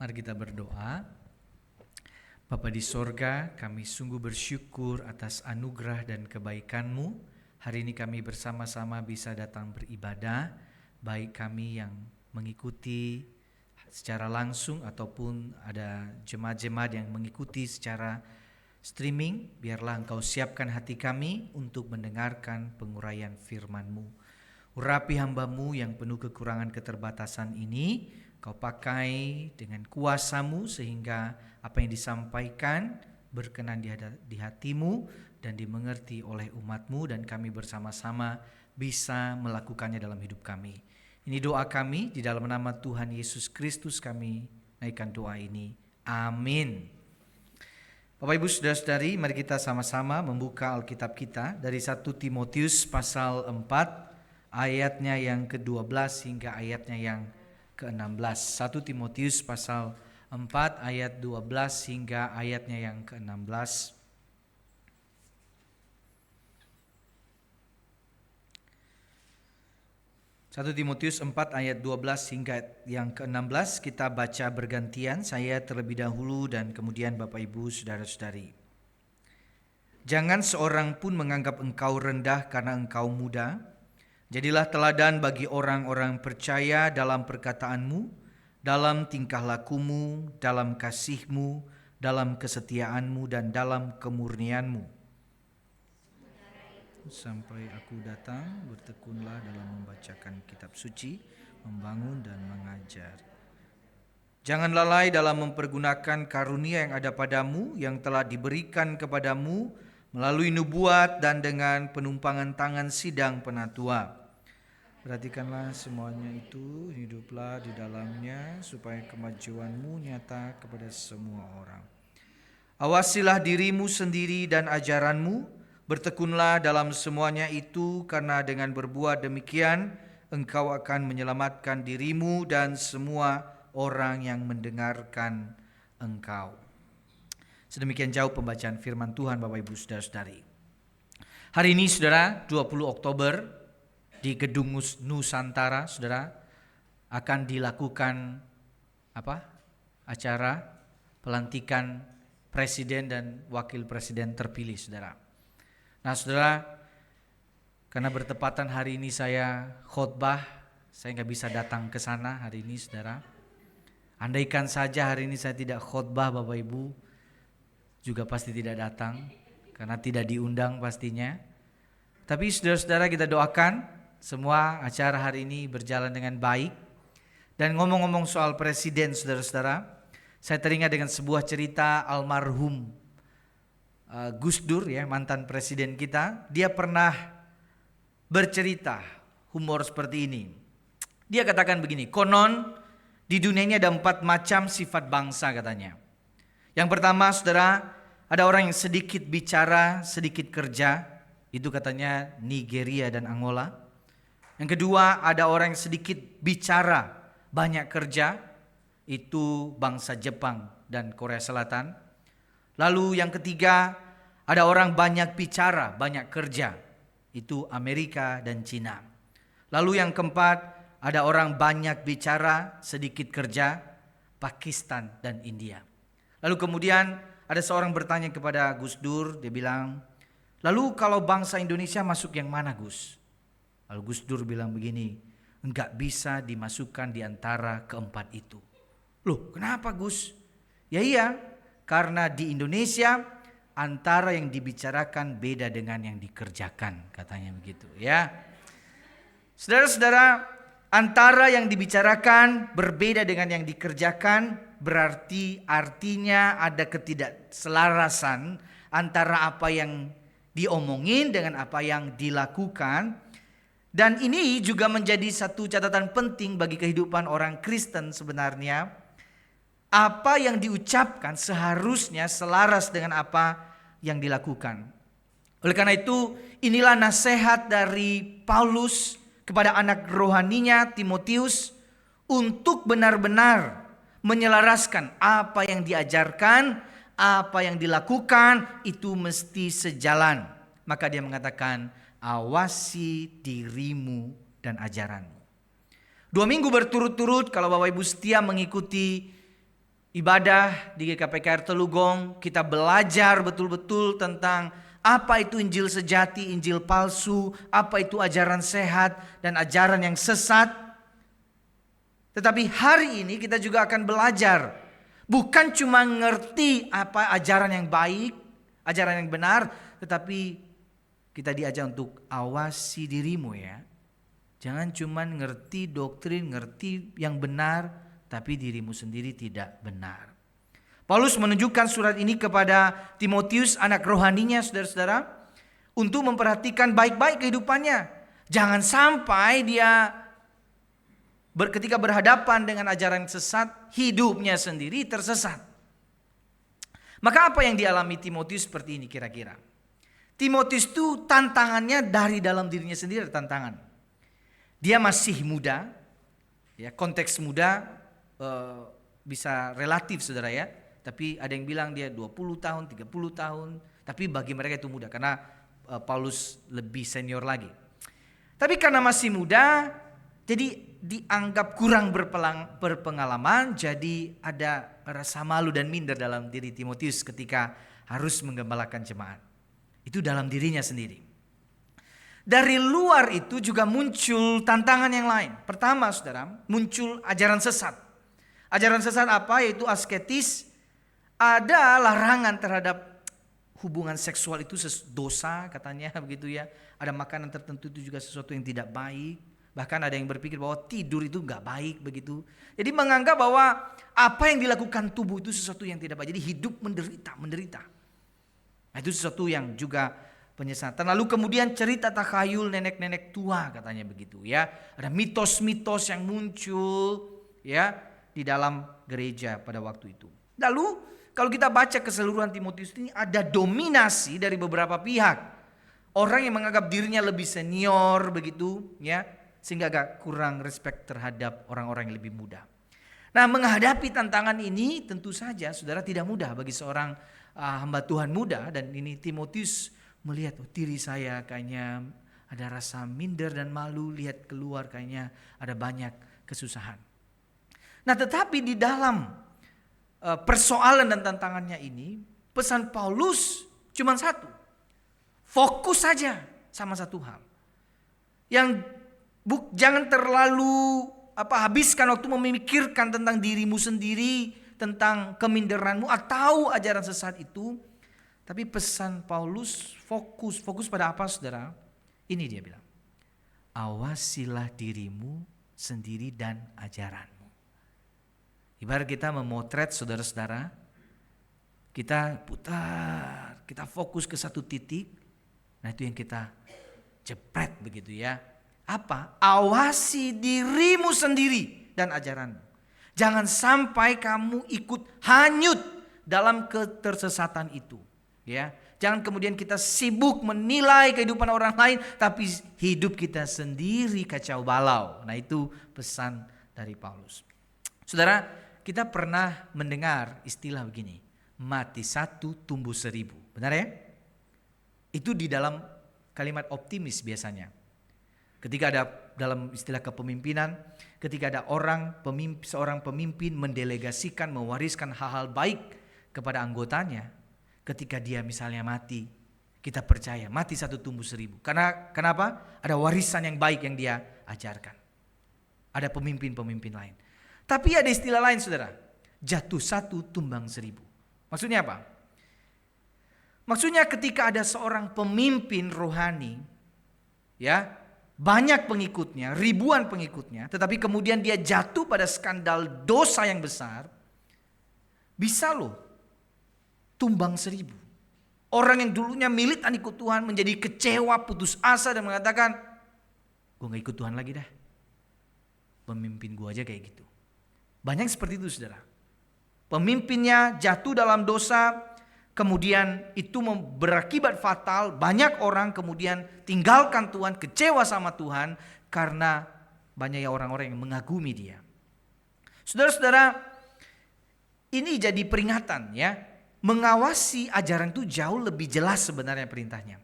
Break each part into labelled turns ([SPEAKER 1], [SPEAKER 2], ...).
[SPEAKER 1] Mari kita berdoa. Bapa di sorga, kami sungguh bersyukur atas anugerah dan kebaikan-Mu. Hari ini kami bersama-sama bisa datang beribadah, baik kami yang mengikuti secara langsung ataupun ada jemaat-jemaat yang mengikuti secara streaming. Biarlah Engkau siapkan hati kami untuk mendengarkan penguraian firman-Mu. Urapi hamba-Mu yang penuh kekurangan keterbatasan ini, Kau pakai dengan kuasa-Mu sehingga apa yang disampaikan berkenan di hati-Mu dan dimengerti oleh umat-Mu, dan kami bersama-sama bisa melakukannya dalam hidup kami. Ini doa kami, di dalam nama Tuhan Yesus Kristus kami naikkan doa ini. Amin. Bapak Ibu Saudara-saudari, mari kita sama-sama membuka Alkitab kita dari 1 Timotius pasal 4 ayatnya yang ke-12 hingga ayatnya yang ke-16. 1 Timotius pasal 4 ayat 12 hingga ayatnya yang ke-16. Satu Timotius 4 ayat 12 hingga yang ke-16 kita baca bergantian, saya terlebih dahulu dan kemudian Bapak Ibu Saudara-saudari. Jangan seorang pun menganggap engkau rendah karena engkau muda. Jadilah teladan bagi orang-orang percaya dalam perkataanmu, dalam tingkah lakumu, dalam kasihmu, dalam kesetiaanmu, dan dalam kemurnianmu. Sampai aku datang, bertekunlah dalam membacakan kitab suci, membangun dan mengajar. Jangan lalai dalam mempergunakan karunia yang ada padamu, yang telah diberikan kepadamu melalui nubuat dan dengan penumpangan tangan sidang penatua. Perhatikanlah semuanya itu, hiduplah di dalamnya supaya kemajuanmu nyata kepada semua orang. Awasilah dirimu sendiri dan ajaranmu, bertekunlah dalam semuanya itu, karena dengan berbuat demikian engkau akan menyelamatkan dirimu dan semua orang yang mendengarkan engkau. Sedemikian jauh pembacaan firman Tuhan Bapak Ibu Saudara-saudari. Hari ini Saudara, 20 Oktober di Gedung Nusantara, Saudara, akan dilakukan acara pelantikan presiden dan wakil presiden terpilih, Saudara. Nah, Saudara, karena bertepatan hari ini saya khotbah, saya nggak bisa datang ke sana hari ini, Saudara. Andaikan saja hari ini saya tidak khotbah, Bapak Ibu juga pasti tidak datang karena tidak diundang pastinya. Tapi saudara-saudara, kita doakan semua acara hari ini berjalan dengan baik. Dan ngomong-ngomong soal presiden, saudara-saudara, saya teringat dengan sebuah cerita almarhum Gus Dur, ya, mantan presiden kita. Dia pernah bercerita humor seperti ini. Dia katakan begini, konon di dunia ini ada 4 macam sifat bangsa katanya. Yang pertama, saudara, ada orang yang sedikit bicara, sedikit kerja. Itu katanya Nigeria dan Angola. Yang kedua, ada orang yang sedikit bicara, banyak kerja. Itu bangsa Jepang dan Korea Selatan. Lalu yang ketiga, ada orang banyak bicara, banyak kerja. Itu Amerika dan Cina. Lalu yang keempat, ada orang banyak bicara, sedikit kerja, Pakistan dan India. Lalu kemudian ada seorang bertanya kepada Gus Dur, dia bilang, lalu kalau bangsa Indonesia masuk yang mana, Gus? Lalu Gus Dur bilang begini, enggak bisa dimasukkan di antara keempat itu. Loh, kenapa, Gus? Ya iya, karena di Indonesia antara yang dibicarakan beda dengan yang dikerjakan, katanya begitu, ya. Saudara-saudara, antara yang dibicarakan berbeda dengan yang dikerjakan, berarti artinya ada ketidakselarasan antara apa yang diomongin dengan apa yang dilakukan. Dan ini juga menjadi satu catatan penting bagi kehidupan orang Kristen sebenarnya. Apa yang diucapkan seharusnya selaras dengan apa yang dilakukan. Oleh karena itu, inilah nasihat dari Paulus kepada anak rohaninya Timotius untuk benar-benar menyelaraskan apa yang diajarkan, apa yang dilakukan itu mesti sejalan. Maka dia mengatakan, awasi dirimu dan ajaranmu. 2 minggu berturut-turut kalau Bapak Ibu setia mengikuti ibadah di GKPKR Telugong, kita belajar betul-betul tentang apa itu Injil sejati, Injil palsu, apa itu ajaran sehat dan ajaran yang sesat. Tetapi hari ini kita juga akan belajar, bukan cuma ngerti apa ajaran yang baik, ajaran yang benar, tetapi kita diajak untuk awasi dirimu ya. Jangan cuma ngerti doktrin, ngerti yang benar, tapi dirimu sendiri tidak benar. Paulus menunjukkan surat ini kepada Timotius, anak rohaninya, saudara-saudara, untuk memperhatikan baik-baik kehidupannya. Jangan sampai dia ketika berhadapan dengan ajaran sesat, hidupnya sendiri tersesat. Maka apa yang dialami Timotius seperti ini kira-kira? Timotius itu tantangannya dari dalam dirinya sendiri, ada tantangan. Dia masih muda, ya, konteks muda bisa relatif saudara ya. Tapi ada yang bilang dia 20 tahun, 30 tahun. Tapi bagi mereka itu muda karena Paulus lebih senior lagi. Tapi karena masih muda, jadi dianggap kurang berpengalaman. Jadi ada rasa malu dan minder dalam diri Timotius ketika harus menggembalakan jemaat. Itu dalam dirinya sendiri. Dari luar itu juga muncul tantangan yang lain. Pertama saudara, muncul ajaran sesat. Ajaran sesat apa? Yaitu asketis. Ada larangan terhadap hubungan seksual itu dosa katanya begitu ya. Ada makanan tertentu itu juga sesuatu yang tidak baik. Bahkan ada yang berpikir bahwa tidur itu gak baik begitu. Jadi menganggap bahwa apa yang dilakukan tubuh itu sesuatu yang tidak baik. Jadi hidup menderita. Nah, itu sesuatu yang juga penyesatan. Lalu kemudian cerita takhayul nenek-nenek tua katanya begitu ya. Ada mitos-mitos yang muncul ya di dalam gereja pada waktu itu. Lalu kalau kita baca keseluruhan Timotius ini ada dominasi dari beberapa pihak. Orang yang menganggap dirinya lebih senior begitu ya, sehingga agak kurang respect terhadap orang-orang yang lebih muda. Nah, menghadapi tantangan ini tentu saja saudara tidak mudah bagi seorang hamba Tuhan muda. Dan ini Timotius melihat diri saya kayaknya ada rasa minder dan malu, lihat keluar kayaknya ada banyak kesusahan. Nah, tetapi di dalam persoalan dan tantangannya ini, pesan Paulus cuma satu. Fokus saja sama satu hal. Yang jangan terlalu habiskan waktu memikirkan tentang dirimu sendiri, tentang keminderanmu atau ajaran sesat itu. Tapi pesan Paulus fokus pada apa saudara? Ini dia bilang, awasilah dirimu sendiri dan ajaranmu. Ibarat kita memotret saudara-saudara, kita putar, kita fokus ke satu titik, nah itu yang kita jepret begitu ya. Apa? Awasi dirimu sendiri dan ajaranmu. Jangan sampai kamu ikut hanyut dalam ketersesatan itu. Ya, jangan kemudian kita sibuk menilai kehidupan orang lain, tapi hidup kita sendiri kacau balau. Nah, itu pesan dari Paulus. Saudara, kita pernah mendengar istilah begini, mati satu tumbuh 1000. Benar ya? Itu di dalam kalimat optimis biasanya. Ketika ada dalam istilah kepemimpinan, ketika ada seorang pemimpin mendelegasikan, mewariskan hal-hal baik kepada anggotanya. Ketika dia misalnya mati, kita percaya mati satu tumbuh 1000. Karena kenapa? Ada warisan yang baik yang dia ajarkan. Ada pemimpin-pemimpin lain. Tapi ada istilah lain saudara, jatuh satu tumbang 1000. Maksudnya apa? Maksudnya ketika ada seorang pemimpin rohani, ya banyak pengikutnya, ribuan pengikutnya, tetapi kemudian dia jatuh pada skandal dosa yang besar, bisa loh tumbang 1000. Orang yang dulunya militan ikut Tuhan menjadi kecewa, putus asa dan mengatakan, gue gak ikut Tuhan lagi dah. Pemimpin gue aja kayak gitu. Banyak seperti itu saudara. Pemimpinnya jatuh dalam dosa, kemudian itu berakibat fatal. Banyak orang kemudian tinggalkan Tuhan, kecewa sama Tuhan karena banyaknya orang-orang yang mengagumi dia. Saudara-saudara, ini jadi peringatan ya. Mengawasi ajaran itu jauh lebih jelas sebenarnya perintahnya.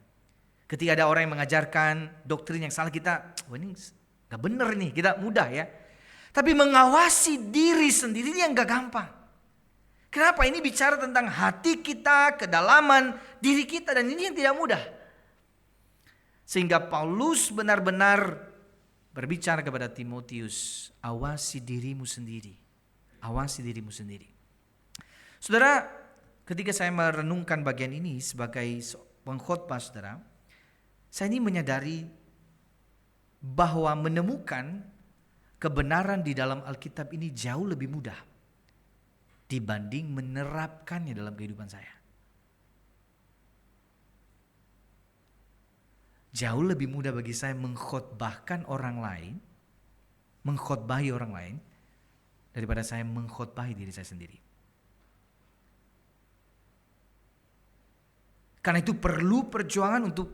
[SPEAKER 1] Ketika ada orang yang mengajarkan doktrin yang salah, kita, ini gak bener nih, kita mudah ya. Tapi mengawasi diri sendiri yang gak gampang. Kenapa? Ini bicara tentang hati kita, kedalaman diri kita, dan ini yang tidak mudah. Sehingga Paulus benar-benar berbicara kepada Timotius, awasi dirimu sendiri. Awasi dirimu sendiri. Saudara, ketika saya merenungkan bagian ini sebagai pengkhotbah saudara, saya ini menyadari bahwa menemukan kebenaran di dalam Alkitab ini jauh lebih mudah dibanding menerapkannya dalam kehidupan saya. Jauh lebih mudah bagi saya mengkhotbahkan orang lain, mengkhotbahi orang lain, daripada saya mengkhotbahi diri saya sendiri. Karena itu perlu perjuangan untuk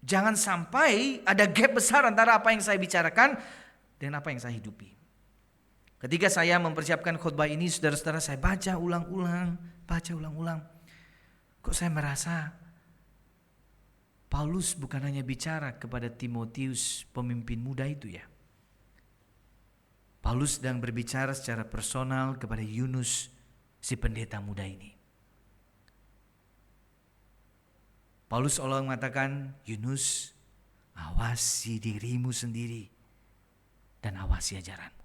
[SPEAKER 1] jangan sampai ada gap besar antara apa yang saya bicarakan dengan apa yang saya hidupi. Ketika saya mempersiapkan khotbah ini, saudara-saudara, saya baca ulang-ulang. Kok saya merasa Paulus bukan hanya bicara kepada Timotius, pemimpin muda itu ya. Paulus sedang berbicara secara personal kepada Yunus, si pendeta muda ini. Paulus Allah mengatakan, Yunus, awasi dirimu sendiri dan awasi ajaranmu.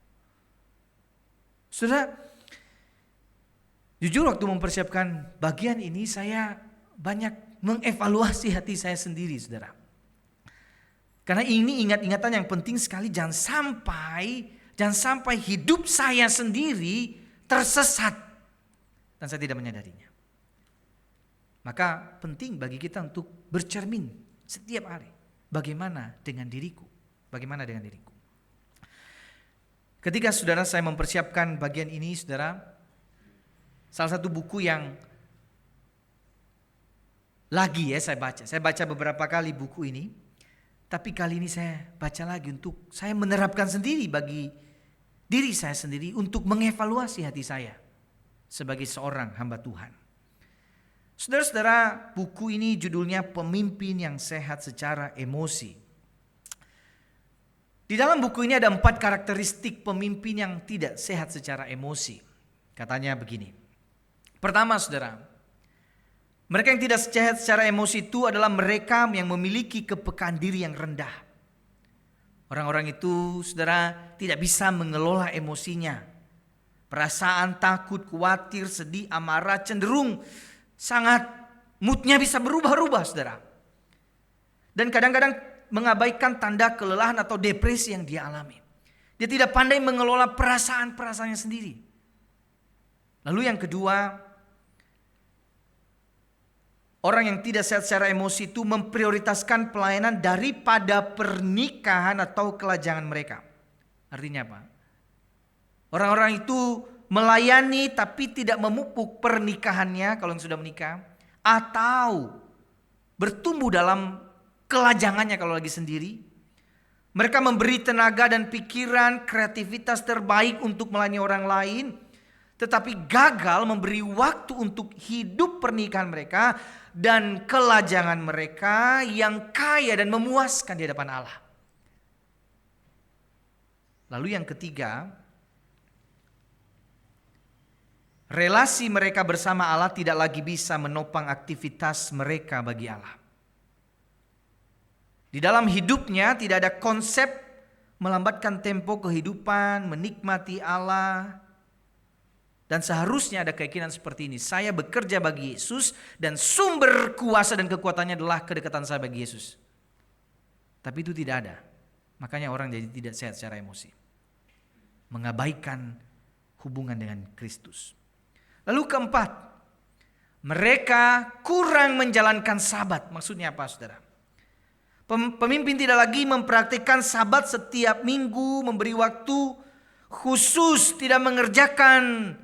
[SPEAKER 1] Saudara, jujur waktu mempersiapkan bagian ini saya banyak mengevaluasi hati saya sendiri, saudara. Karena ini ingat-ingatan yang penting sekali, jangan sampai hidup saya sendiri tersesat dan saya tidak menyadarinya. Maka penting bagi kita untuk bercermin setiap hari. Bagaimana dengan diriku? Bagaimana dengan diriku? Ketika saudara saya mempersiapkan bagian ini, saudara, salah satu buku yang lagi ya saya baca. Saya baca beberapa kali buku ini. Tapi kali ini saya baca lagi untuk saya menerapkan sendiri bagi diri saya sendiri untuk mengevaluasi hati saya sebagai seorang hamba Tuhan. Saudara-saudara, buku ini judulnya Pemimpin yang Sehat Secara Emosi. Di dalam buku ini ada 4 karakteristik pemimpin yang tidak sehat secara emosi. Katanya begini. Pertama, saudara, mereka yang tidak sehat secara emosi itu adalah mereka yang memiliki kepekaan diri yang rendah. Orang-orang itu, saudara, tidak bisa mengelola emosinya. Perasaan takut, khawatir, sedih, amarah, cenderung sangat moodnya bisa berubah-ubah, saudara. Dan kadang-kadang mengabaikan tanda kelelahan atau depresi yang dia alami. Dia tidak pandai mengelola perasaan-perasaannya sendiri. Lalu yang kedua, orang yang tidak sehat secara emosi itu memprioritaskan pelayanan daripada pernikahan atau kelajangan mereka. Artinya apa? Orang-orang itu melayani tapi tidak memupuk pernikahannya kalau yang sudah menikah, atau bertumbuh dalam kelajangannya kalau lagi sendiri. Mereka memberi tenaga dan pikiran, kreativitas terbaik untuk melayani orang lain, tetapi gagal memberi waktu untuk hidup pernikahan mereka dan kelajangan mereka yang kaya dan memuaskan di hadapan Allah. Lalu yang ketiga, relasi mereka bersama Allah tidak lagi bisa menopang aktivitas mereka bagi Allah. Di dalam hidupnya tidak ada konsep melambatkan tempo kehidupan, menikmati Allah. Dan seharusnya ada keyakinan seperti ini. Saya bekerja bagi Yesus dan sumber kuasa dan kekuatannya adalah kedekatan saya bagi Yesus. Tapi itu tidak ada. Makanya orang jadi tidak sehat secara emosi. Mengabaikan hubungan dengan Kristus. Lalu keempat, mereka kurang menjalankan sabat. Maksudnya apa, saudara? Pemimpin tidak lagi mempraktikkan sabat setiap minggu, memberi waktu khusus, tidak mengerjakan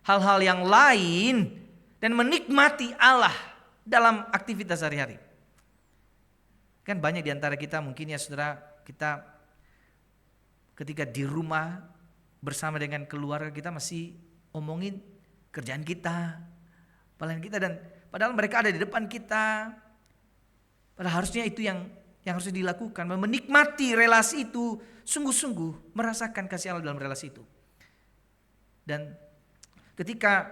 [SPEAKER 1] hal-hal yang lain, dan menikmati Allah dalam aktivitas sehari-hari. Kan banyak di antara kita mungkin ya saudara, kita ketika di rumah bersama dengan keluarga kita masih omongin kerjaan kita, pelayanan kita, dan padahal mereka ada di depan kita. Padahal harusnya itu yang harusnya dilakukan, menikmati relasi itu, sungguh-sungguh merasakan kasih Allah dalam relasi itu. Dan ketika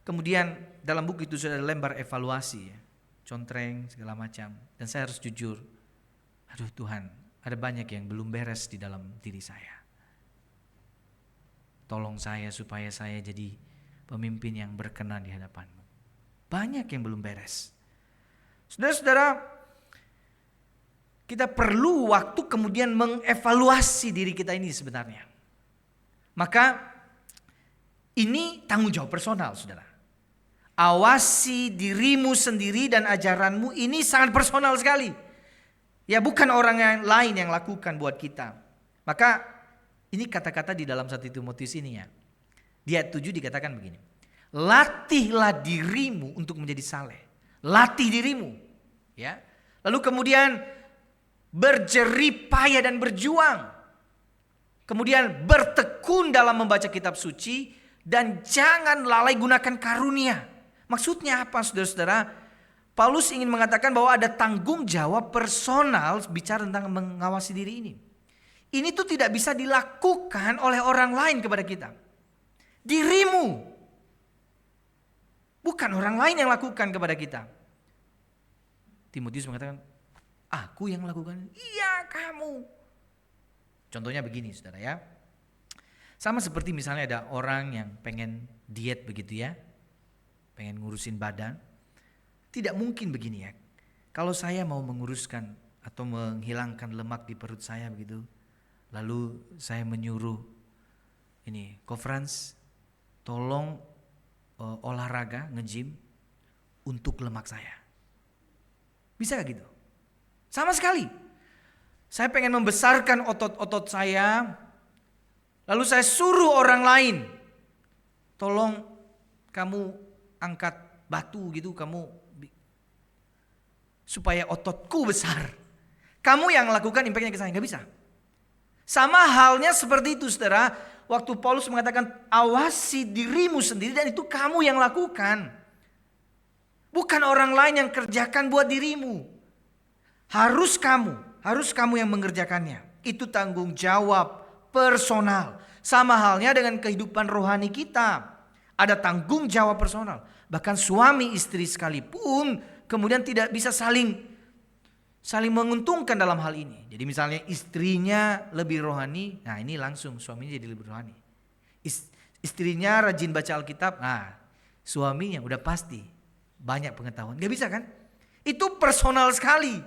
[SPEAKER 1] Kemudian dalam buku itu sudah ada lembar evaluasi ya, contreng segala macam. Dan saya harus jujur, aduh Tuhan, ada banyak yang belum beres di dalam diri saya. Tolong saya supaya saya jadi pemimpin yang berkenan di hadapan-Mu. Banyak yang belum beres. Saudara-saudara, kita perlu waktu kemudian mengevaluasi diri kita ini sebenarnya. Maka ini tanggung jawab personal, saudara. Awasi dirimu sendiri dan ajaranmu, ini sangat personal sekali. Ya, bukan orang yang lain yang lakukan buat kita. Maka ini kata-kata di dalam 1 Timotius ini ya. Di ayat 7 dikatakan begini. Latihlah dirimu untuk menjadi saleh. Latih dirimu, ya. Lalu kemudian berjerih payah dan berjuang. Kemudian bertekun dalam membaca kitab suci dan jangan lalai gunakan karunia. Maksudnya apa, saudara-saudara? Paulus ingin mengatakan bahwa ada tanggung jawab personal bicara tentang mengawasi diri ini. Ini tuh tidak bisa dilakukan oleh orang lain kepada kita. Dirimu. Bukan orang lain yang lakukan kepada kita. Timotius mengatakan, aku yang lakukan. Iya, kamu. Contohnya begini, saudara ya. Sama seperti misalnya ada orang yang pengen diet begitu ya. Pengen ngurusin badan. Tidak mungkin begini ya. Kalau saya mau menguruskan atau menghilangkan lemak di perut saya begitu. Lalu saya menyuruh ini, Conference, tolong olahraga, nge-gym untuk lemak saya. Bisa gak gitu? Sama sekali. Saya pengen membesarkan otot-otot saya. Lalu saya suruh orang lain, tolong kamu angkat batu gitu, kamu supaya ototku besar. Kamu yang lakukan impactnya ke saya, gak bisa. Sama halnya seperti itu, saudara. Waktu Paulus mengatakan awasi dirimu sendiri dan itu kamu yang lakukan. Bukan orang lain yang kerjakan buat dirimu. Harus kamu yang mengerjakannya. Itu tanggung jawab personal. Sama halnya dengan kehidupan rohani kita. Ada tanggung jawab personal. Bahkan suami istri sekalipun kemudian tidak bisa saling menguntungkan dalam hal ini. Jadi misalnya istrinya lebih rohani, nah ini langsung suaminya jadi lebih rohani. Istrinya rajin baca Alkitab, nah suaminya udah pasti banyak pengetahuan. Gak bisa kan? Itu personal sekali.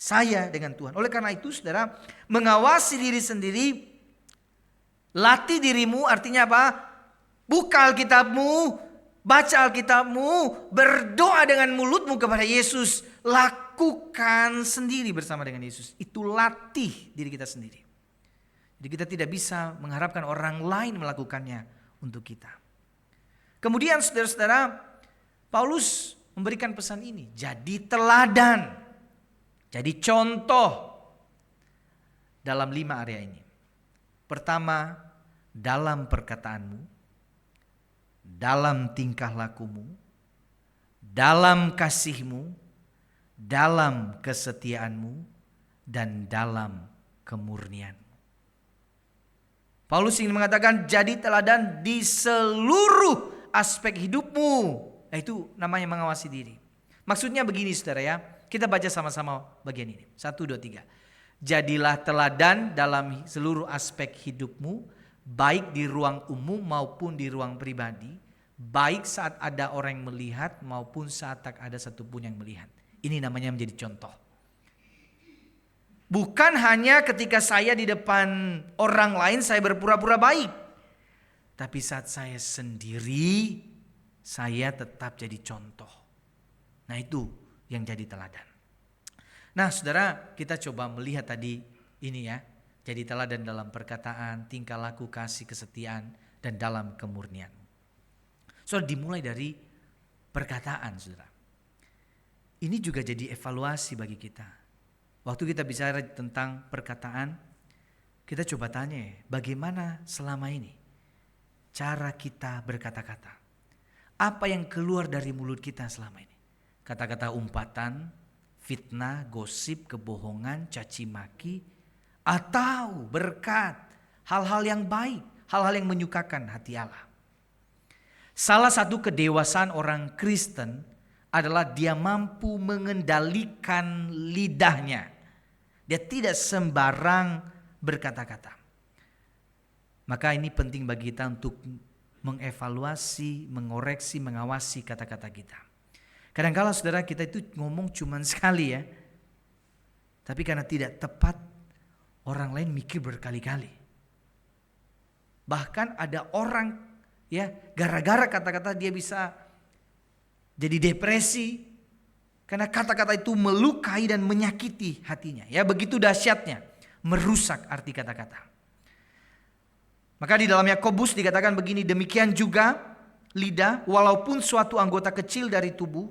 [SPEAKER 1] Saya dengan Tuhan. Oleh karena itu saudara, mengawasi diri sendiri, latih dirimu artinya apa? Buka Alkitabmu, baca Alkitabmu, berdoa dengan mulutmu kepada Yesus. Lakukan sendiri bersama dengan Yesus. Itu latih diri kita sendiri. Jadi kita tidak bisa mengharapkan orang lain melakukannya untuk kita. Kemudian saudara-saudara, Paulus memberikan pesan ini. Jadi teladan. Jadi contoh dalam 5 area ini. Pertama, dalam perkataanmu, dalam tingkah lakumu, dalam kasihmu, dalam kesetiaanmu, dan dalam kemurnianmu. Paulus ingin mengatakan jadi teladan di seluruh aspek hidupmu. Nah, itu namanya mengawasi diri. Maksudnya begini saudara ya. Kita baca sama-sama bagian ini. 1, 2, 3. Jadilah teladan dalam seluruh aspek hidupmu, baik di ruang umum maupun di ruang pribadi, baik saat ada orang yang melihat maupun saat tak ada satupun yang melihat. Ini namanya menjadi contoh. Bukan hanya ketika saya di depan orang lain saya berpura-pura baik. Tapi saat saya sendiri, saya tetap jadi contoh. Nah itu yang jadi teladan. Nah saudara, kita coba melihat tadi ini ya. Jadi teladan dalam perkataan, tingkah laku, kasih, kesetiaan, dan dalam kemurnian. Saudara, dimulai dari perkataan saudara. Ini juga jadi evaluasi bagi kita. Waktu kita bicara tentang perkataan, kita coba tanya bagaimana selama ini cara kita berkata-kata. Apa yang keluar dari mulut kita selama ini? Kata-kata umpatan, fitnah, gosip, kebohongan, caci maki, atau berkat, hal-hal yang baik, hal-hal yang menyukakan hati Allah. Salah satu kedewasaan orang Kristen adalah dia mampu mengendalikan lidahnya. Dia tidak sembarang berkata-kata. Maka ini penting bagi kita untuk mengevaluasi, mengoreksi, mengawasi kata-kata kita. Kadang-kala saudara kita itu ngomong cuman sekali ya. Tapi karena tidak tepat, orang lain mikir berkali-kali. Bahkan ada orang ya, gara-gara kata-kata dia bisa jadi depresi. Karena kata-kata itu melukai dan menyakiti hatinya. Ya, begitu dahsyatnya merusak arti kata-kata. Maka di dalam Yakobus dikatakan begini, demikian juga lidah walaupun suatu anggota kecil dari tubuh,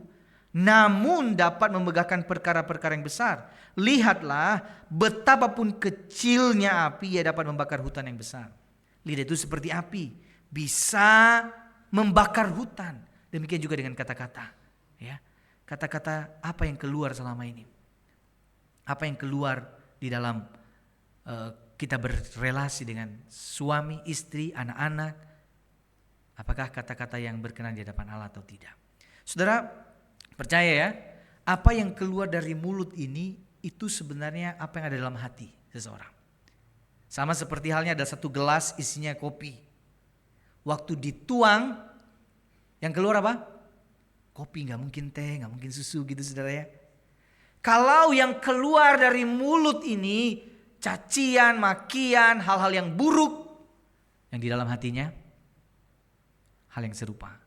[SPEAKER 1] namun dapat memegahkan perkara-perkara yang besar. Lihatlah betapapun kecilnya api, ia dapat membakar hutan yang besar. Lidah itu seperti api, bisa membakar hutan. Demikian juga dengan kata-kata. Ya, kata-kata apa yang keluar selama ini? Apa yang keluar di dalam kita berrelasi dengan suami, istri, anak-anak. Apakah kata-kata yang berkenan di hadapan Allah atau tidak? Saudara, percaya ya, apa yang keluar dari mulut ini itu sebenarnya apa yang ada dalam hati seseorang. Sama seperti halnya ada satu gelas isinya kopi. Waktu dituang, yang keluar apa? Kopi, gak mungkin teh, gak mungkin susu gitu saudara ya. Kalau yang keluar dari mulut ini cacian, makian, hal-hal yang buruk, yang di dalam hatinya hal yang serupa.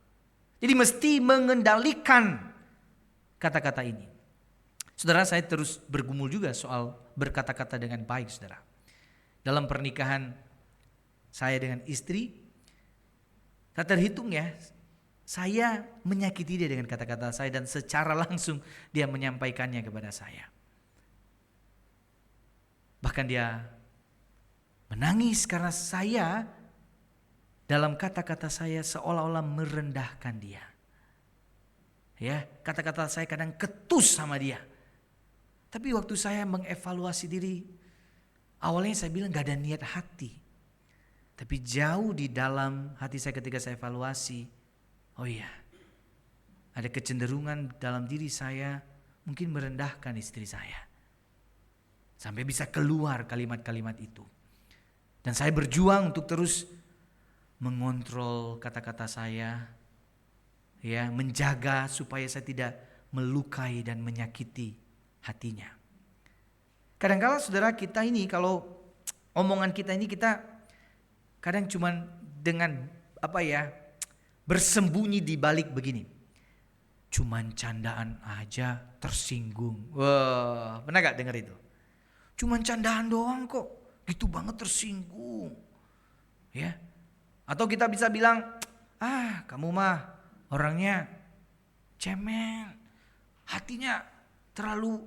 [SPEAKER 1] Jadi mesti mengendalikan kata-kata ini. Saudara, saya terus bergumul juga soal berkata-kata dengan baik, saudara. Dalam pernikahan saya dengan istri, tak terhitung ya, saya menyakiti dia dengan kata-kata saya dan secara langsung dia menyampaikannya kepada saya. Bahkan dia menangis karena saya dalam kata-kata saya seolah-olah merendahkan dia. Ya, kata-kata saya kadang ketus sama dia. Tapi waktu saya mengevaluasi diri, awalnya saya bilang gak ada niat hati. Tapi jauh di dalam hati saya ketika saya evaluasi, oh iya, ada kecenderungan dalam diri saya mungkin merendahkan istri saya. Sampai bisa keluar kalimat-kalimat itu. Dan saya berjuang untuk terus mengontrol kata-kata saya. Ya, menjaga supaya saya tidak melukai dan menyakiti hatinya. Kadang-kala saudara kita ini kalau omongan kita ini kita kadang cuman dengan bersembunyi di balik begini. Cuman candaan aja tersinggung. Wah, pernah gak dengar itu? Cuman candaan doang kok, gitu banget tersinggung. Ya. Atau kita bisa bilang, kamu mah orangnya cemen, hatinya terlalu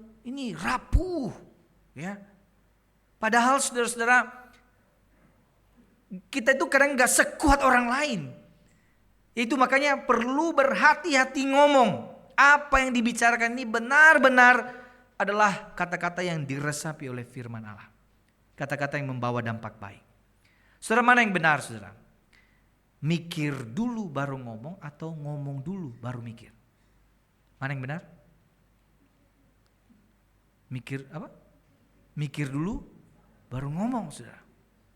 [SPEAKER 1] rapuh. Ya. Padahal saudara-saudara, kita itu kadang gak sekuat orang lain. Itu makanya perlu berhati-hati ngomong. Apa yang dibicarakan ini benar-benar adalah kata-kata yang diresapi oleh firman Allah. Kata-kata yang membawa dampak baik. Saudara, mana yang benar saudara? Mikir dulu baru ngomong atau ngomong dulu baru mikir? Mana yang benar? Mikir apa? Mikir dulu baru ngomong saudara.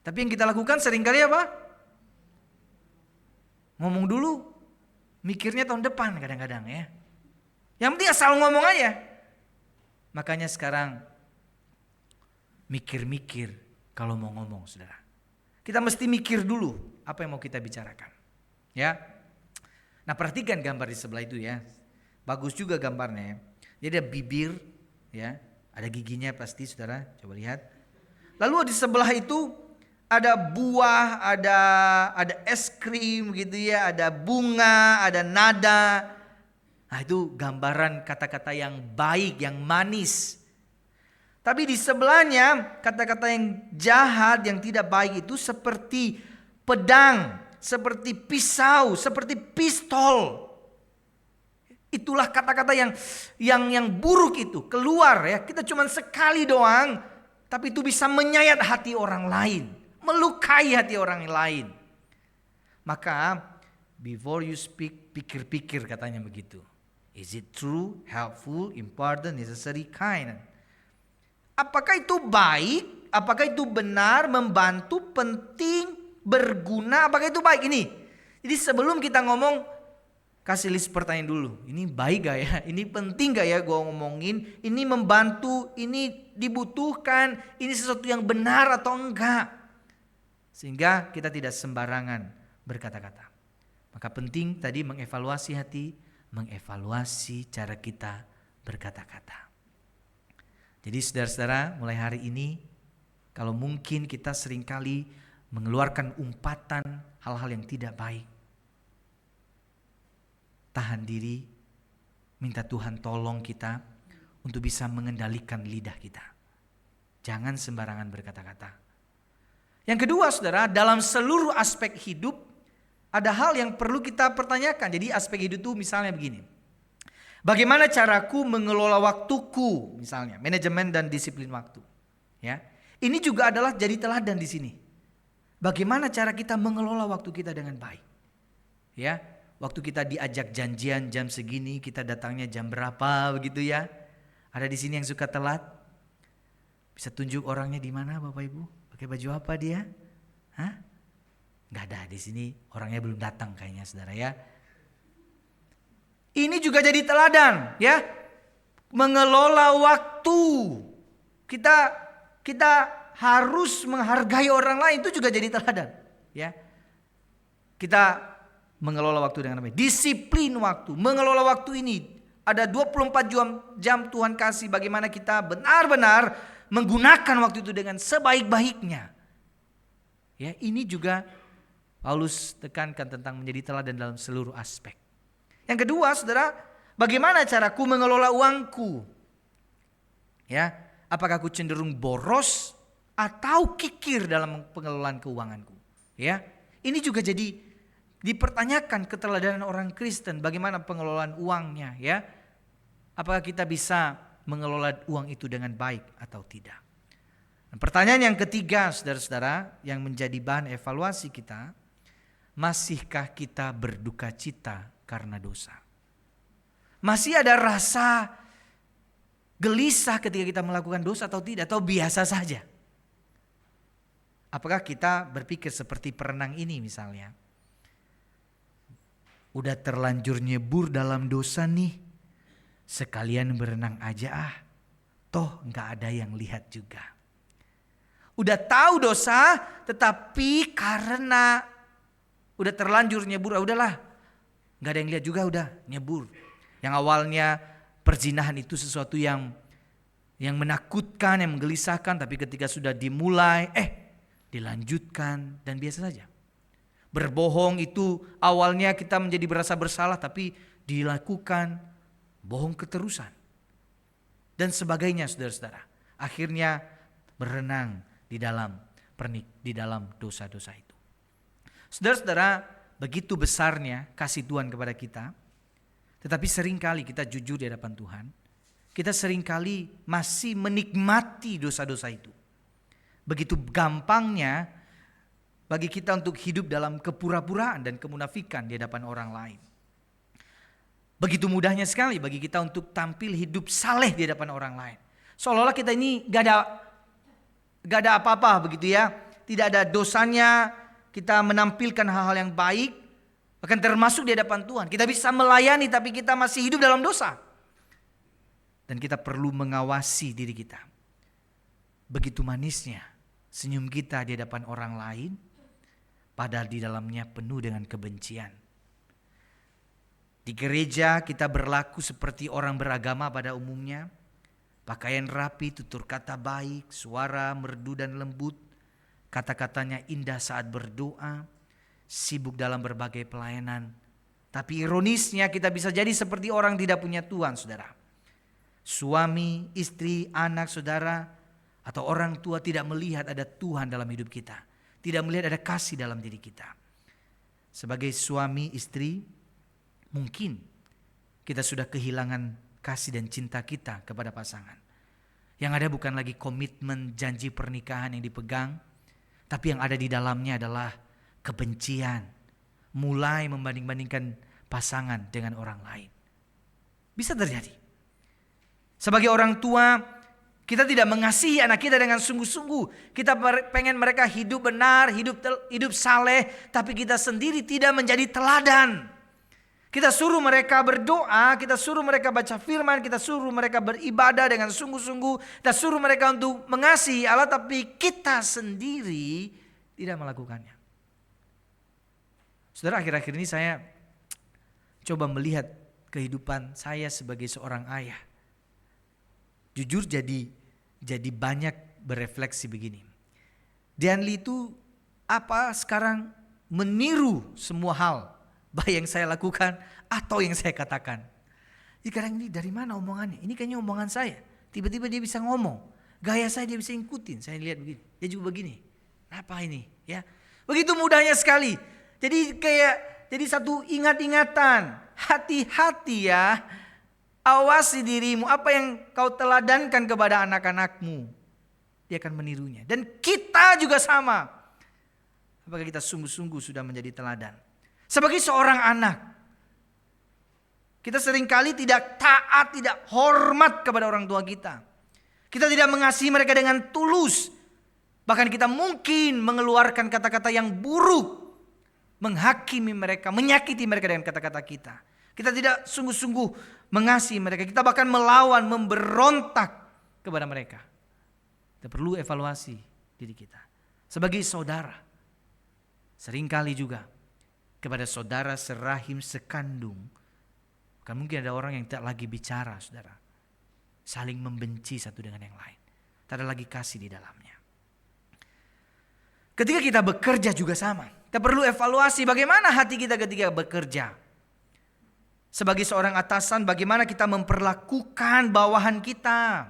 [SPEAKER 1] Tapi yang kita lakukan seringkali apa? Ngomong dulu, mikirnya tahun depan kadang-kadang ya. Yang penting asal ngomong aja. Makanya sekarang mikir-mikir kalau mau ngomong saudara. Kita mesti mikir dulu apa yang mau kita bicarakan. Ya. Nah, perhatikan gambar di sebelah itu ya. Bagus juga gambarnya ya. Jadi ada bibir ya, ada giginya pasti saudara, coba lihat. Lalu di sebelah itu ada buah, ada es krim gitu ya, ada bunga, ada nada. Nah, itu gambaran kata-kata yang baik, yang manis. Tapi di sebelahnya kata-kata yang jahat, yang tidak baik itu seperti pedang, seperti pisau, seperti pistol. Itulah kata-kata yang buruk itu keluar ya. Kita cuma sekali doang, tapi itu bisa menyayat hati orang lain, melukai hati orang lain. Maka Before you speak, pikir-pikir katanya begitu. Is it true, helpful, important, necessary, kind? Apakah itu baik? Apakah itu benar, membantu, penting, berguna? Apakah itu baik? Ini. Jadi sebelum kita ngomong, kasih list pertanyaan dulu. Ini baik gak ya? Ini penting gak ya gue ngomongin? Ini membantu, ini dibutuhkan, ini sesuatu yang benar atau enggak? Sehingga kita tidak sembarangan berkata-kata. Maka penting tadi mengevaluasi hati, mengevaluasi cara kita berkata-kata. Jadi saudara-saudara, mulai hari ini kalau mungkin kita seringkali mengeluarkan umpatan hal-hal yang tidak baik, tahan diri, minta Tuhan tolong kita untuk bisa mengendalikan lidah kita. Jangan sembarangan berkata-kata. Yang kedua saudara, dalam seluruh aspek hidup ada hal yang perlu kita pertanyakan. Jadi aspek hidup itu misalnya begini. Bagaimana caraku mengelola waktuku, misalnya manajemen dan disiplin waktu. Ya, ini juga adalah jadi teladan di sini. Bagaimana cara kita mengelola waktu kita dengan baik. Ya, waktu kita diajak janjian jam segini, kita datangnya jam berapa begitu ya. Ada di sini yang suka telat. Bisa tunjuk orangnya di mana Bapak Ibu? Pakai baju apa dia? Hah? Gak ada di sini, orangnya belum datang kayaknya saudara ya. Ini juga jadi teladan ya. Mengelola waktu. Kita harus menghargai orang lain, itu juga jadi teladan ya. Kita mengelola waktu dengan baik. Disiplin waktu, mengelola waktu ini. Ada 24 jam Tuhan kasih, bagaimana kita benar-benar menggunakan waktu itu dengan sebaik-baiknya. Ya, ini juga Paulus tekankan tentang menjadi teladan dalam seluruh aspek. Yang kedua, saudara, bagaimana caraku mengelola uangku? Ya, apakah aku cenderung boros atau kikir dalam pengelolaan keuanganku? Ya, ini juga jadi dipertanyakan keteladanan orang Kristen, bagaimana pengelolaan uangnya, ya? Apakah kita bisa mengelola uang itu dengan baik atau tidak? Dan pertanyaan yang ketiga, saudara-saudara, yang menjadi bahan evaluasi kita, masihkah kita berduka cita karena dosa? Masih ada rasa gelisah ketika kita melakukan dosa atau tidak? Atau biasa saja? Apakah kita berpikir seperti perenang ini misalnya? Udah terlanjur nyebur dalam dosa nih, sekalian berenang aja toh gak ada yang lihat juga. Udah tahu dosa, tetapi karena udah terlanjur nyebur, udahlah, gak ada yang lihat juga, udah nyebur. Yang awalnya perzinahan itu sesuatu yang menakutkan, yang menggelisahkan, tapi ketika sudah dimulai, dilanjutkan dan biasa saja. Berbohong itu awalnya kita menjadi berasa bersalah, tapi dilakukan bohong keterusan. Dan sebagainya saudara-saudara. Akhirnya berenang di dalam dosa-dosa itu. Saudara-saudara, begitu besarnya kasih Tuhan kepada kita. Tetapi seringkali kita jujur di hadapan Tuhan. Kita seringkali masih menikmati dosa-dosa itu. Begitu gampangnya bagi kita untuk hidup dalam kepura-puraan dan kemunafikan di hadapan orang lain. Begitu mudahnya sekali bagi kita untuk tampil hidup saleh di hadapan orang lain. Seolah-olah kita ini gak ada apa-apa begitu ya. Tidak ada dosanya, kita menampilkan hal-hal yang baik, bahkan termasuk di hadapan Tuhan. Kita bisa melayani tapi kita masih hidup dalam dosa. Dan kita perlu mengawasi diri kita. Begitu manisnya senyum kita di hadapan orang lain, padahal di dalamnya penuh dengan kebencian. Di gereja kita berlaku seperti orang beragama pada umumnya. Pakaian rapi, tutur kata baik, suara merdu dan lembut. Kata-katanya indah saat berdoa, sibuk dalam berbagai pelayanan. Tapi ironisnya kita bisa jadi seperti orang tidak punya Tuhan, saudara. Suami, istri, anak, saudara, atau orang tua tidak melihat ada Tuhan dalam hidup kita. Tidak melihat ada kasih dalam diri kita. Sebagai suami, istri, mungkin kita sudah kehilangan kasih dan cinta kita kepada pasangan. Yang ada bukan lagi komitmen janji pernikahan yang dipegang, tapi yang ada di dalamnya adalah kebencian, mulai membanding-bandingkan pasangan dengan orang lain. Bisa terjadi. Sebagai orang tua, kita tidak mengasihi anak kita dengan sungguh-sungguh. Kita pengen mereka hidup benar, hidup saleh, tapi kita sendiri tidak menjadi teladan. Kita suruh mereka berdoa, kita suruh mereka baca firman, kita suruh mereka beribadah dengan sungguh-sungguh, kita suruh mereka untuk mengasihi Allah, tapi kita sendiri tidak melakukannya. Saudara, akhir-akhir ini saya coba melihat kehidupan saya sebagai seorang ayah. Jujur jadi banyak berefleksi begini. Dianli itu sekarang meniru semua hal, baik yang saya lakukan atau yang saya katakan. Jadi kadang ini dari mana omongannya? Ini kayaknya omongan saya. Tiba-tiba dia bisa ngomong. Gaya saya dia bisa ikutin. Saya lihat begini. Dia juga begini. Apa ini? Ya, begitu mudahnya sekali. Jadi satu ingat-ingatan. Hati-hati ya. Awasi dirimu. Apa yang kau teladankan kepada anak-anakmu, dia akan menirunya. Dan kita juga sama. Apakah kita sungguh-sungguh sudah menjadi teladan? Sebagai seorang anak, kita seringkali tidak taat, tidak hormat kepada orang tua kita. Kita tidak mengasihi mereka dengan tulus. Bahkan kita mungkin mengeluarkan kata-kata yang buruk, menghakimi mereka, menyakiti mereka dengan kata-kata kita. Kita tidak sungguh-sungguh mengasihi mereka. Kita bahkan melawan, memberontak kepada mereka. Kita perlu evaluasi diri kita. Sebagai saudara, seringkali juga kepada saudara serahim sekandung. Kan mungkin ada orang yang tidak lagi bicara, saudara. Saling membenci satu dengan yang lain. Tak ada lagi kasih di dalamnya. Ketika kita bekerja juga sama. Kita perlu evaluasi bagaimana hati kita ketika bekerja. Sebagai seorang atasan, bagaimana kita memperlakukan bawahan kita.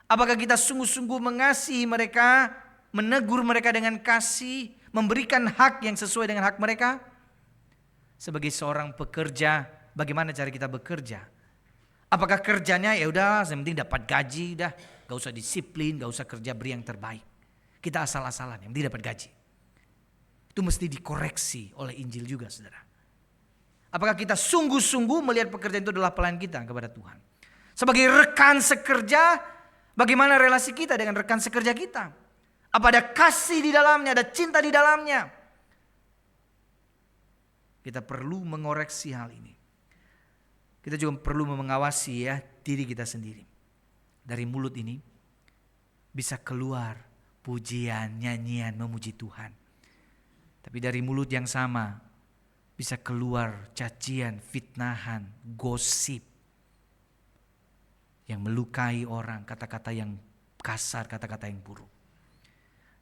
[SPEAKER 1] Apakah kita sungguh-sungguh mengasihi mereka, menegur mereka dengan kasih, memberikan hak yang sesuai dengan hak mereka? Sebagai seorang pekerja, bagaimana cara kita bekerja? Apakah kerjanya ya udah, yang penting dapat gaji, udah, gak usah disiplin, gak usah kerja beri yang terbaik. Kita asal-asalan, yang penting dapat gaji. Itu mesti dikoreksi oleh Injil juga, saudara. Apakah kita sungguh-sungguh melihat pekerjaan itu adalah pelayan kita kepada Tuhan? Sebagai rekan sekerja, bagaimana relasi kita dengan rekan sekerja kita? Apa ada kasih di dalamnya, ada cinta di dalamnya? Kita perlu mengoreksi hal ini. Kita juga perlu mengawasi ya diri kita sendiri. Dari mulut ini bisa keluar pujian, nyanyian, memuji Tuhan. Tapi dari mulut yang sama bisa keluar cacian, fitnahan, gosip yang melukai orang, kata-kata yang kasar, kata-kata yang buruk.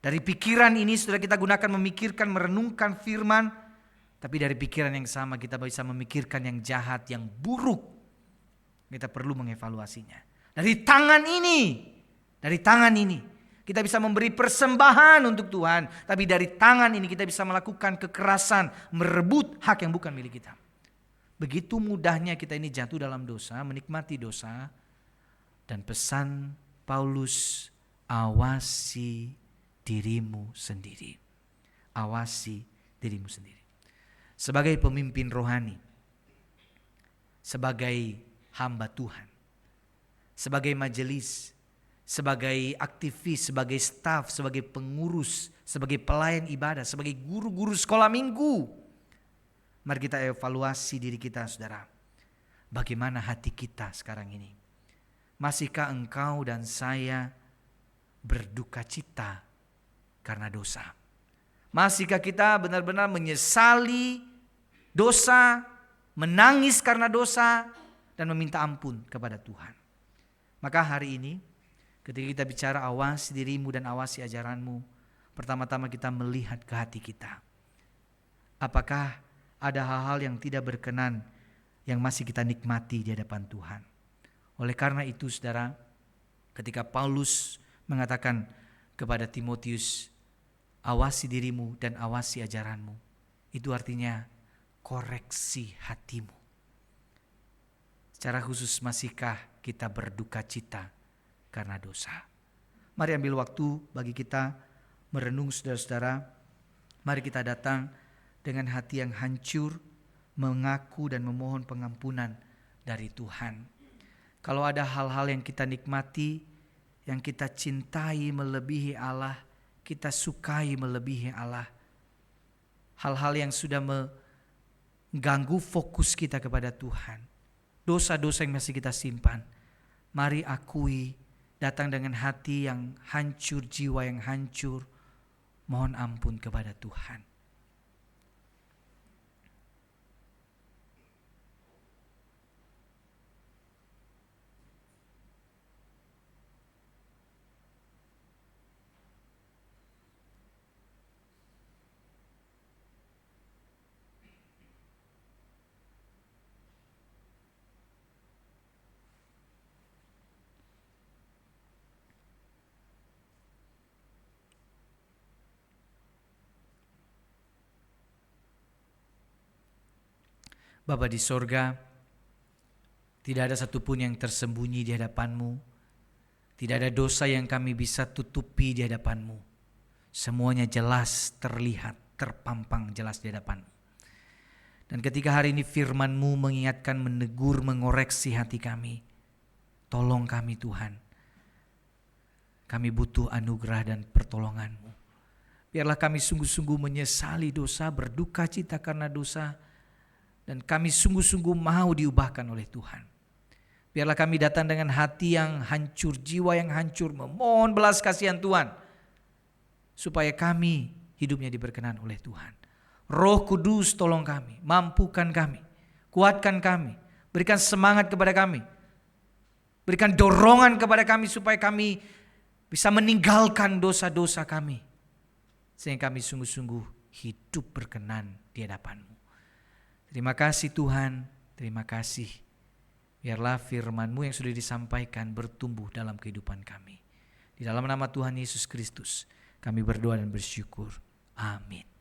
[SPEAKER 1] Dari pikiran ini sudah kita gunakan memikirkan, merenungkan firman. Tapi dari pikiran yang sama kita bisa memikirkan yang jahat, yang buruk. Kita perlu mengevaluasinya. Dari tangan ini kita bisa memberi persembahan untuk Tuhan. Tapi dari tangan ini kita bisa melakukan kekerasan, merebut hak yang bukan milik kita. Begitu mudahnya kita ini jatuh dalam dosa, menikmati dosa. Dan pesan Paulus, awasi dirimu sendiri. Awasi dirimu sendiri. Sebagai pemimpin rohani, sebagai hamba Tuhan, sebagai majelis, sebagai aktivis, sebagai staf, sebagai pengurus, sebagai pelayan ibadah, sebagai guru-guru sekolah minggu. Mari kita evaluasi diri kita, saudara. Bagaimana hati kita sekarang ini? Masihkah engkau dan saya berduka cita karena dosa? Masihkah kita benar-benar menyesali dosa, menangis karena dosa, dan meminta ampun kepada Tuhan? Maka hari ini ketika kita bicara awasi dirimu dan awasi ajaranmu, pertama-tama kita melihat ke hati kita. Apakah ada hal-hal yang tidak berkenan yang masih kita nikmati di hadapan Tuhan? Oleh karena itu, saudara, ketika Paulus mengatakan kepada Timotius, awasi dirimu dan awasi ajaranmu, itu artinya koreksi hatimu. Secara khusus, masihkah kita berduka cita karena dosa? Mari ambil waktu bagi kita merenung, saudara-saudara. Mari kita datang dengan hati yang hancur, mengaku dan memohon pengampunan dari Tuhan. Kalau ada hal-hal yang kita nikmati, yang kita cintai melebihi Allah, kita sukai melebihi Allah, hal-hal yang sudah mengganggu fokus kita kepada Tuhan, dosa-dosa yang masih kita simpan, mari akui, datang dengan hati yang hancur, jiwa yang hancur, mohon ampun kepada Tuhan. Bapa di sorga, tidak ada satupun yang tersembunyi di hadapan-Mu. Tidak ada dosa yang kami bisa tutupi di hadapan-Mu. Semuanya jelas terlihat, terpampang jelas di hadapan-Mu. Dan ketika hari ini firman-Mu mengingatkan, menegur, mengoreksi hati kami, tolong kami Tuhan. Kami butuh anugerah dan pertolongan-Mu. Biarlah kami sungguh-sungguh menyesali dosa, berduka cita karena dosa, dan kami sungguh-sungguh mau diubahkan oleh Tuhan. Biarlah kami datang dengan hati yang hancur, jiwa yang hancur, memohon belas kasihan Tuhan, supaya kami hidupnya diberkenan oleh Tuhan. Roh Kudus tolong kami, mampukan kami, kuatkan kami, berikan semangat kepada kami, berikan dorongan kepada kami supaya kami bisa meninggalkan dosa-dosa kami, sehingga kami sungguh-sungguh hidup berkenan di hadapan-Mu. Terima kasih Tuhan, terima kasih. Biarlah firman-Mu yang sudah disampaikan bertumbuh dalam kehidupan kami. Di dalam nama Tuhan Yesus Kristus kami berdoa dan bersyukur. Amin.